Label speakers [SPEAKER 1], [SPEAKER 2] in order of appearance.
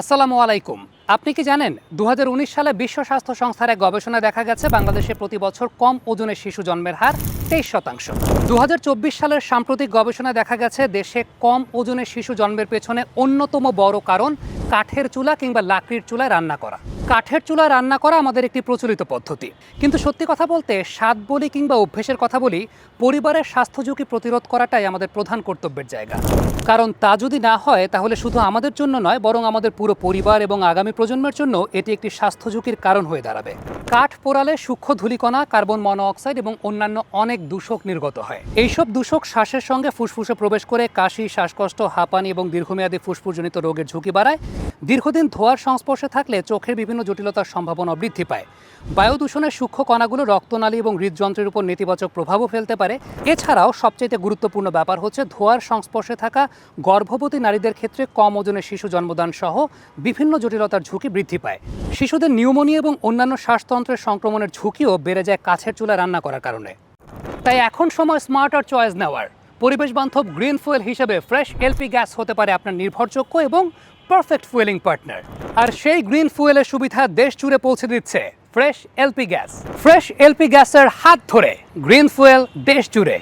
[SPEAKER 1] আসসালামু আলাইকুম। আপনি কি জানেন 2019 সালে বিশ্ব স্বাস্থ্য সংস্থার এক গবেষণায় দেখা গেছে বাংলাদেশে প্রতি বছর কম ওজনের শিশু জন্মের হার 23%। 2024 সালের সাম্প্রতিক গবেষণায় দেখা গেছে দেশে কম ওজনের শিশু জন্মের পেছনে অন্যতম বড় কারণ কাঠের চুলা কিংবা লাকড়ির চুলায় রান্না করা। কাঠের চুলায় রান্না করা আমাদের একটি প্রচলিত পদ্ধতি, কিন্তু সত্যি কথা বলতে স্বাদ বলি কিংবা অভ্যেসের কথা বলি, পরিবারের স্বাস্থ্য ঝুঁকি প্রতিরোধ করাটাই আমাদের প্রধান কর্তব্যের জায়গা। কারণ তা যদি না হয় তাহলে শুধু আমাদের জন্য নয়, বরং আমাদের পুরো পরিবার এবং আগামী প্রজন্মের জন্য এটি একটি স্বাস্থ্য ঝুঁকির কারণ হয়ে দাঁড়াবে। কাঠ পোড়ালে সূক্ষ্ম ধূলিকণা, কার্বন মনোঅক্সাইড এবং অন্যান্য অনেক দূষক নির্গত হয়। এইসব দূষক শ্বাসের সঙ্গে ফুসফুসে প্রবেশ করে কাশি, শ্বাসকষ্ট, হাঁপানি এবং দীর্ঘমেয়াদী ফুসফুসজনিত রোগের ঝুঁকি বাড়ায়। দীর্ঘদিন ধোঁয়ার সংস্পর্শে থাকলে চোখের বিভিন্ন জটিলতার সম্ভাবনা বৃদ্ধি পায়। বায়ু দূষণের সূক্ষ্ম কণাগুলো রক্তনালী এবং হৃদযন্ত্রের উপর নেতিবাচক প্রভাবও ফেলতে পারে। এছাড়াও সবচেয়ে গুরুত্বপূর্ণ ব্যাপার হচ্ছে ধোঁয়ার সংস্পর্শে থাকা গর্ভবতী নারীদের ক্ষেত্রে কম ওজনের শিশু জন্মদান সহ বিভিন্ন জটিলতার ঝুঁকি বৃদ্ধি পায়। শিশুদের নিউমোনিয়া এবং অন্যান্য শ্বাসতন্ত্রের সংক্রমণের ঝুঁকিও বেড়ে যায় কাঠের চুলায় রান্না করার কারণে। তাই এখন সময় স্মার্টার চয়েস নেওয়ার। পরিবেশ বান্ধব গ্রিন ফুয়েল হিসেবে ফ্রেশ এলপি গ্যাস হতে পারে আপনার নির্ভরযোগ্য এবং পারফেক্ট ফুয়েলিং পার্টনার। আর সেই গ্রিন ফুয়েলের সুবিধা দেশ জুড়ে পৌঁছে দিচ্ছে fresh LP gas. Fresh LP গ্যাসের হাত ধরে গ্রিন ফুয়েল দেশ জুড়ে